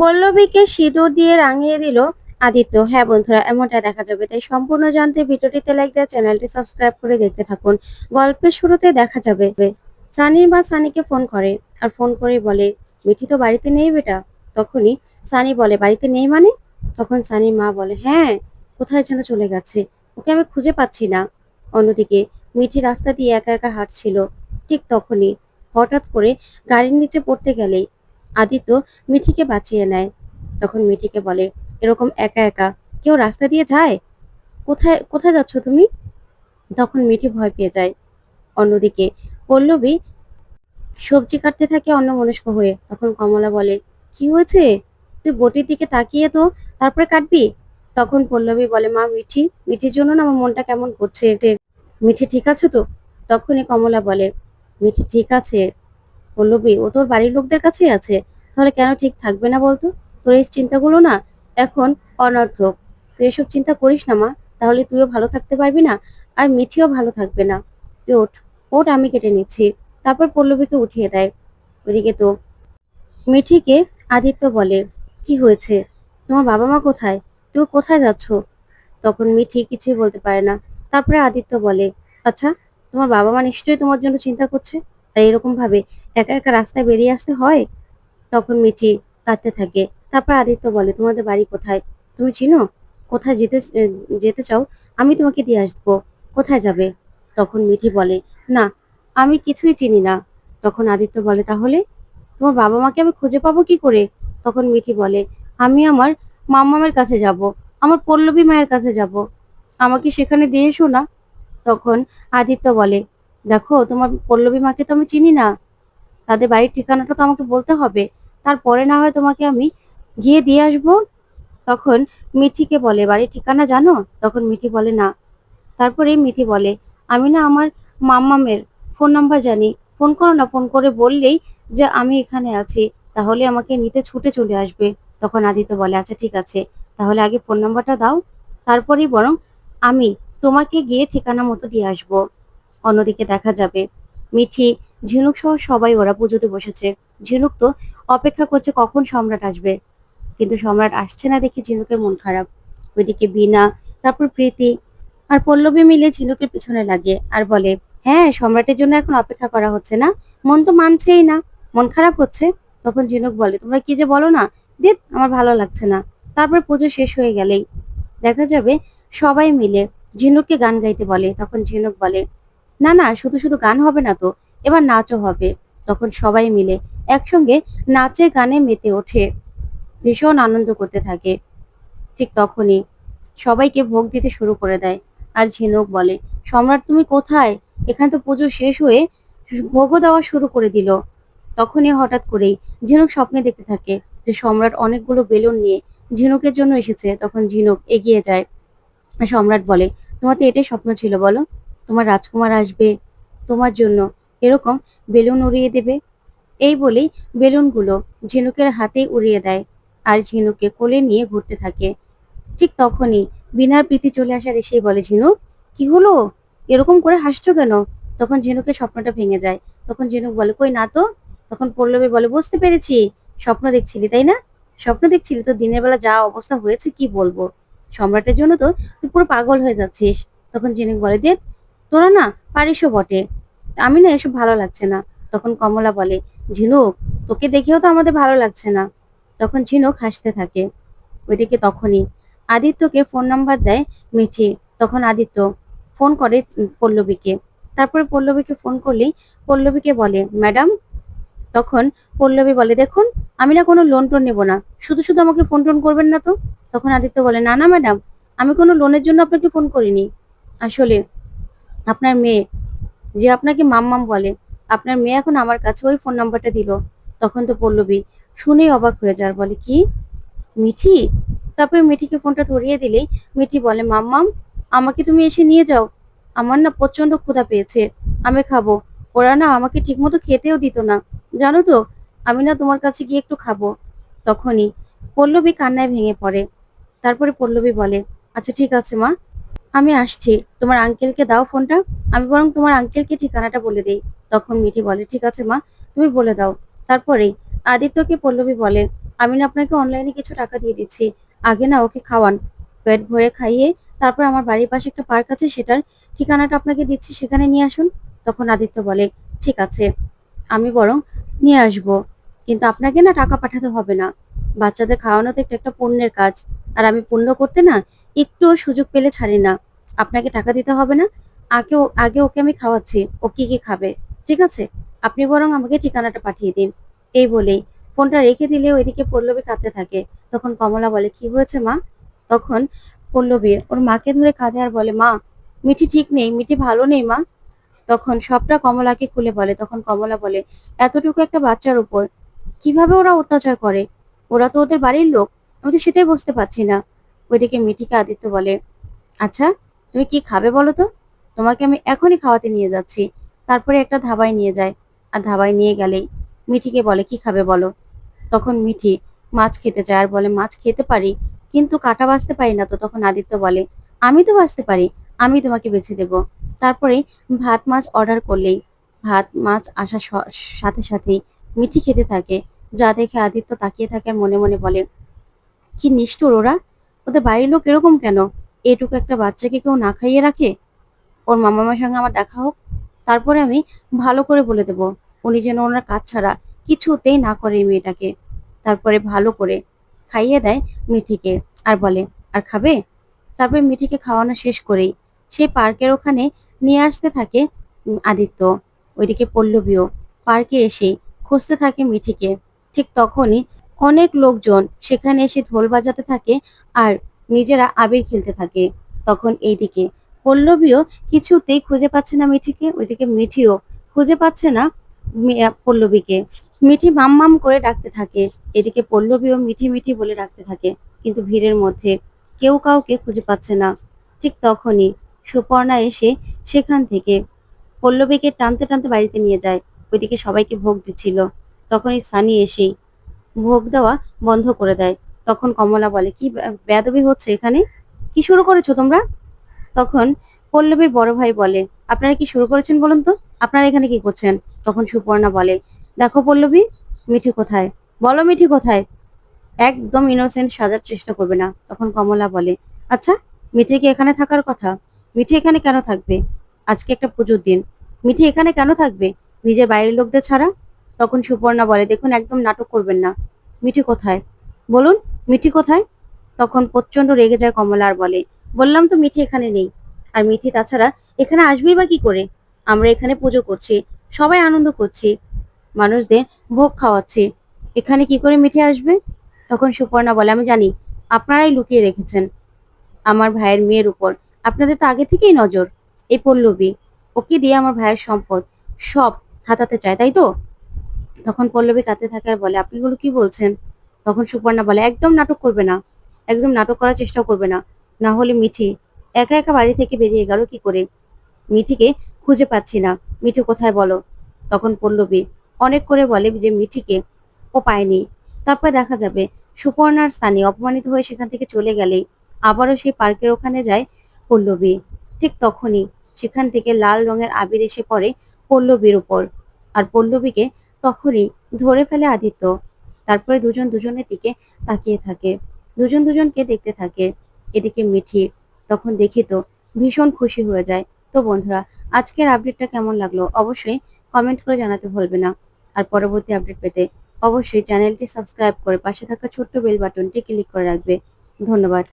পল্লবীকে সিঁদুর দিয়ে রাঙিয়ে দিল আদিত্য। হ্যাঁ বন্ধুরা, এমনটা দেখা যাবে। তাই সম্পূর্ণ জানতে ভিডিওটিতে লাইক দিয়ে চ্যানেলটি সাবস্ক্রাইব করে দেখতে থাকুন। গল্পের শুরুতে দেখা যাবে সানির মা সানিকে ফোন করে, আর ফোন করে বলে, মিঠি তো বাড়িতে নেই বেটা। তখনই সানি বলে, বাড়িতে নেই মানে? তখন সানির মা বলে, হ্যাঁ, কোথায় যেন চলে গেছে, ওকে আমি খুঁজে পাচ্ছি না। অন্যদিকে মিঠি রাস্তা দিয়ে একা একা হাঁটছিল। ঠিক তখনই হঠাৎ করে গাড়ির নিচে পড়তে গেলেই আদিত্য মিঠিকে বাঁচিয়ে নেয়। তখন মিঠিকে বলে, এরকম একা একা কেউ রাস্তা দিয়ে যায়? কোথায় কোথায় যাচ্ছ তুমি? তখন মিঠি ভয় পেয়ে যায়। অন্যদিকে পল্লবী সবজি কাটতে থাকে অন্যমনস্ক হয়ে। তখন কমলা বলে, কি হয়েছে? তুই বটির দিকে তাকিয়ে তো তারপরে কাটবি। তখন পল্লবী বলে, মা, মিঠির জন্য না আমার মনটা কেমন করছে। মিঠি ঠিক আছে তো? তখনই কমলা বলে, মিঠি ঠিক আছে পল্লবী, ও তোর বাড়ির লোকদের কাছেই আছে। তাহলে কেন ঠিক থাকবে না বলতো? তোর এই চিন্তাগুলো না এখন অনর্থক। তুই এসব চিন্তা করিস না মা, তাহলে তুইও ভালো থাকতে পারবি না, আর মিঠিও ভালো থাকবে না। তুই ওঠ, ওঠ, আমি কেটে নিচ্ছি। তারপর পল্লবীকে উঠিয়ে দেয়। ওদিকে তো মিঠিকে আদিত্য বলে, কি হয়েছে? তোমার বাবা মা কোথায়? তুমি কোথায় যাচ্ছ? তখন মিঠি কিছুই বলতে পারে না। তারপরে আদিত্য বলে, আচ্ছা, তোমার বাবা মা নিশ্চয়ই তোমার জন্য চিন্তা করছে, আর এরকম ভাবে একা একা রাস্তায় বেরিয়ে আসতে হয়? তখন মিঠি কাঁদতে থাকে। তারপর আদিত্য বলে, তোমাদের বাড়ি কোথায়? তুমি চিনো? কোথায় যেতে চাও? আমি তোমাকে দিয়ে আসবো। কোথায় যাবে? তখন মিঠি বলে, না, আমি কিছুই চিনি না। তখন আদিত্য বলে, তাহলে তোমার বাবা মাকে আমি খুঁজে পাবো কি করে? তখন মিঠি বলে, আমি আমার মাম্মামের কাছে যাব, আমার পল্লবী মায়ের কাছে যাব, আমাকে সেখানে দিয়ে এসো না। তখন আদিত্য বলে, দেখো, তোমার পল্লবী মাকে তো আমি চিনি না, তাদের বাড়ির ঠিকানাটা তো আমাকে বলতে হবে, তারপরে না হয় তোমাকে আমি গিয়ে দিয়ে আসবো। তখন মিঠিকে বলে, বাড়ির ঠিকানা জানো? তখন মিঠি বলে, না। তারপরে মিঠি বলে, আমি না আমার মাম্মামের ফোন নাম্বার জানি, ফোন করো না, ফোন করে বললেই যে আমি এখানে আছি, তাহলে আমাকে নিতে ছুটে চলে আসবে। তখন আদিত্য বলে, আচ্ছা ঠিক আছে, তাহলে আগে ফোন নাম্বারটা দাও, তারপরেই বরং আমি তোমাকে গিয়ে ঠিকানা মতো দিয়ে আসবো। অন্যদিকে দেখা যাবে মিঠি, ঝিনুক সহ সবাই ওরা পুজোতে বসেছে। ঝিনুক তো অপেক্ষা করছে কখন সম্রাট আসবে, কিন্তু সম্রাট আসছে না দেখে ঝিনুকের মন খারাপ। ওইদিকে বিনা, তারপর প্রীতি আর পল্লবী মিলে ঝিনুকের পিছনে লাগে আর বলে, হ্যাঁ, সম্রাটের জন্য এখন অপেক্ষা করা হচ্ছে না, মন তো মানছেই না, মন খারাপ হচ্ছে। তখন ঝিনুক বলে, তোমরা কি যে বলো না, দিত আমার ভালো লাগছে না। তারপর পুজো শেষ হয়ে গেলেই দেখা যাবে সবাই মিলে ঝিনুককে গান গাইতে বলে। তখন ঝিনুক বলে, না না, শুধু শুধু গান হবে না তো, এবার নাচও হবে। তখন সবাই মিলে একসঙ্গে নাচে গানে মেতে ওঠে, ভীষণ আনন্দ করতে থাকে। ঠিক তখনই সবাইকে ভোগ দিতে শুরু করে দেয়। আর ঝিনুক বলে, সম্রাট তুমি কোথায়? এখানে তো পুজো শেষ হয়ে ভোগও দেওয়া শুরু করে দিল। তখনই হঠাৎ করেই ঝিনুক স্বপ্নে দেখতে থাকে যে সম্রাট অনেকগুলো বেলুন নিয়ে ঝিনুকের জন্য এসেছে। তখন ঝিনুক এগিয়ে যায়, আর সম্রাট বলে, তোমার তো এটাই স্বপ্ন ছিল বলো, তোমার রাজকুমার আসবে তোমার জন্য, এরকম বেলুন উড়িয়ে দেবে। এই বলেই বেলুনগুলো ঝিনুকের হাতেই উড়িয়ে দেয়, আর ঝিনুককে কোলে নিয়ে ঘুরতে থাকে। ঠিক তখনই বিনার প্রীতি চলে আসার এসেই বলে, ঝিনুক, কি হলো? এরকম করে হাসছো কেন? তখন ঝিনুকের স্বপ্নটা ভেঙে যায়। তখন ঝিনুক বলে, কই না তো। তখন পল্লবী বলে, বুঝতে পেরেছি, স্বপ্ন দেখছিলি তাই না? স্বপ্ন দেখছিলি, তো দিনের বেলা যা অবস্থা হয়েছে কি বলবো। সম্রাটের জন্য তো তুই পুরো পাগল হয়ে যাচ্ছিস। তখন ঝিনুক বলে, দে, তোরা না পারিসও বটে, আমি না এসব ভালো লাগছে না। তখন কমলা বলে, ঝিনুক, তোকে দেখেও তো আমাদের ভালো লাগছে না। তখন ঝিনুক হাসতে থাকে। ওইদিকে তখনই আদিত্যকে ফোন নাম্বার দেয় মিঠি। তখন আদিত্য ফোন করে পল্লবীকে। তারপরে পল্লবীকে ফোন করলেই পল্লবীকে বলে, ম্যাডাম। তখন পল্লবী বলে, দেখুন, আমি না কোনো লোন টোন নেবো না, শুধু শুধু আমাকে ফোন টোন করবেন না তো। তখন আদিত্য বলে, না না ম্যাডাম, আমি কোনো লোনের জন্য আপনাকে ফোন করিনি। আসলে আপনার মেয়ে, যে আপনাকে মাম্মাম বলে, আপনার মেয়ে এখন আমার কাছে ওই ফোন নাম্বারটা দিল। তখন তো পল্লবী শুনেই অবাক হয়ে যায় আর বলে, কি, মিঠি? তারপরে মিঠিকে ফোনটা ধরিয়ে দিলেই মিঠি বলে, মাম্মাম, আমাকে তুমি এসে নিয়ে যাও, আমার না প্রচন্ড ক্ষুধা পেয়েছে, আমি খাবো। ওরা না আমাকে ঠিক মতো খেতেও দিত না, জানো তো, আমি না তোমার কাছে গিয়ে একটু খাবো। তখনই পল্লবী কান্নায় ভেঙে পড়ে। তারপরে পল্লবী বলে, আচ্ছা ঠিক আছে মা, আমি আসছি, তোমার আঙ্কেলকে দাও ফোনটা, আমি বরং তোমার আঙ্কেলকে ঠিকানাটা বলে দিই। তখন মিঠি বলে, ঠিক আছে মা, তুমি বলে দাও। তারপরেই আদিত্যকে পল্লবী বলে, আমি না আপনাকে অনলাইনে কিছু টাকা দিয়ে দিচ্ছি, আগে না ওকে খাওয়ান, পেট ভরে খাইয়ে তারপর আমার বাড়ির পাশে একটা পার্ক আছে, সেটার ঠিকানাটা আপনাকে দিচ্ছি, সেখানে নিয়ে আসুন। তখন আদিত্য বলে, ঠিক আছে, আমি বরং নিয়ে আসবো, কিন্তু আপনাকে না টাকা পাঠাতে হবে না। বাচ্চাদের খাওয়ানো তো একটা পুণ্যের কাজ, আর আমি পুণ্য করতে না একটুও সুযোগ পেলে ছাড়ি না। আপনাকে টাকা দিতে হবে না, আগে ওকে আমি খাওয়াচ্ছি, ও কি কি খাবে, ঠিক আছে? আপনি বরং আমাকে ঠিকানাটা পাঠিয়ে দিন। এই বলেই ফোনটা রেখে দিলে ওইদিকে পল্লবী কাঁদতে থাকে। তখন কমলা বলে, কি হয়েছে মা? তখন পল্লবী ওর মাকে ধরে কাঁদে আর বলে, মা, মিঠি ঠিক নেই, মিঠি ভালো নেই মা। তখন সবটা কমলাকে খুলে বলে। তখন কমলা বলে, এতটুকু একটা বাচ্চার উপর কিভাবে ওরা অত্যাচার করে? ওরা তো ওদের বাড়ির লোক, আমি তো সেটাই বুঝতে পারছি না। ওইদিকে মিঠিকে আদিত্য বলে, আচ্ছা, তুমি কি খাবে বলো তো? তোমাকে আমি এখনই খাওয়াতে নিয়ে যাচ্ছি। তারপরে একটা ধাবায় নিয়ে যায়, আর ধাবায় নিয়ে গেলেই মিঠিকে বলে, কি খাবে বলো? তখন মিঠি মাছ খেতে চায় আর বলে, মাছ খেতে পারি, কিন্তু কাঁটা বাছতে পারি না তো। তখন আদিত্য বলে, আমি তো বাছতে পারি, আমি তোমাকে বেছে দেব। তারপরে ভাত মাছ অর্ডার করলেই ভাত মাছ আসার সাথে সাথেই মিঠি খেতে থাকে। যা দেখে আদিত্য তাকিয়ে থাকে আর মনে মনে বলে, কি নিষ্ঠুর ওরা, ওদের বাড়ির লোক এরকম কেন? এটুকু একটা বাচ্চাকে কেউ না খাইয়ে রাখে? ওর মামার সঙ্গে আমার দেখা হোক, তারপরে আমি ভালো করে বলে দেব উনি যেন ওনার কাজ ছাড়া কিছুতেই না করে এই মেয়েটাকে। তারপরে ভালো করে খাইয়ে দেয় মিঠিকে আর বলে, আর খাবে? তারপরে মিঠিকে খাওয়ানো শেষ করেই সেই পার্কের ওখানে নিয়ে আসতে থাকে আদিত্য। ওইদিকে পল্লবীও পার্কে এসে খুঁজতে থাকে মিঠিকে। ঠিক তখনই অনেক লোকজন সেখানে এসে ঢোল বাজাতে থাকে আর নিজেরা আবির খেলতে থাকে। তখন এইদিকে পল্লবীও কিছুতেই খুঁজে পাচ্ছে না মিঠিকে, ওইদিকে মিঠিও খুঁজে পাচ্ছে না পল্লবীকে। মিঠি মাম মাম করে ডাকতে থাকে, এদিকে পল্লবীও মিঠি মিঠি বলে ডাকতে থাকে, কিন্তু ভিড়ের মধ্যে কেউ কাউকে খুঁজে পাচ্ছে না। ঠিক তখনই সুপর্ণা এসে সেখান থেকে পল্লবীকে টানতে টানতে বাড়িতে নিয়ে যায়। ওইদিকে সবাইকে ভোগ দিচ্ছিল। তখনই সানি এসেই ভোগ দেওয়া বন্ধ করে দেয়। তখন কমলা বলে, কি বেয়াদবি হচ্ছে এখানে? কি শুরু করেছো তোমরা? তখন পল্লবীর বড় ভাই বলে, আপনারা কি শুরু করেছেন বলুন তো, আপনারা এখানে কি করছেন? তখন সুপর্ণা বলে, দেখো পল্লবী, মিঠি কোথায়? বলো মিঠি কোথায়? একদম ইনোসেন্ট সাজার চেষ্টা করবে না। তখন কমলা বলে, আচ্ছা, মিঠি কি এখানে থাকার কথা? মিঠি এখানে কেন থাকবে? আজকে একটা পুজোর দিন, মিঠি এখানে কেন থাকবে নিজের বাড়ির লোকদের ছাড়া? তখন সুপর্ণা বলে, দেখুন একদম নাটক করবেন না। মিঠি কোথায় বলুন, মিঠি কোথায়? তখন প্রচন্ড রেগে যায় কমলা আর বলে, বললাম তো মিঠি এখানে নেই। আর মিঠি তাছাড়া এখানে আসবেই বা কি করে? আমরা এখানে পুজো করছি, সবাই আনন্দ করছি, মানুষদের ভোগ খাওয়াচ্ছি, এখানে কি করে মিঠে আসবে? তখন সুপর্ণা বলে, আমি জানি আপনারাই লুকিয়ে রেখেছেন আমার ভাইয়ের মেয়ের উপর, আপনাদের তো আগে থেকেই নজর। এই পল্লবী, ওকে দিয়ে আমার ভাইয়ের সম্পদ সব হাতাতে চায়, তাই তো? তখন পল্লবী কাঁদতে থাকে আর বলে, আপনি এগুলো কি বলছেন? তখন সুপর্ণা বলে, একদম নাটক করবে না, একদম নাটক করার চেষ্টা করবে না, না হলে মিঠি একা একা বাড়ি থেকে বেরিয়ে গেল কি করে? মিঠিকে খুঁজে পাচ্ছি না, মিঠি কোথায় বলো? তখন পল্লবী অনেক করে বলে যে মিঠিকে ও পায়নি। তারপর দেখা যাবে সুপর্ণার স্থানে অপমানিত হয়ে সেখান থেকে চলে গেলেই আবারও সেই পার্কের ওখানে যায় পল্লবী। ঠিক তখনই সেখান থেকে লাল রঙের আবির এসে পড়ে পল্লবীর উপর, আর পল্লবীকে তখনই ধরে ফেলে আদিত্য। তারপরে দুজন দুজনের দিকে তাকিয়ে থাকে, দুজন দুজনকে দেখতে থাকে। এদিকে মিঠি তখন দেখি তো ভীষণ খুশি হয়ে যায়। তো বন্ধুরা, আজকের আপডেটটা কেমন লাগলো অবশ্যই কমেন্ট করে জানাতে ভুলবে না। আর পরবর্তী আপডেট পেতে অবশ্যই চ্যানেলটি সাবস্ক্রাইব করে পাশে থাকা ছোট্ট বেল বাটনটি ক্লিক করে রাখবে। ধন্যবাদ।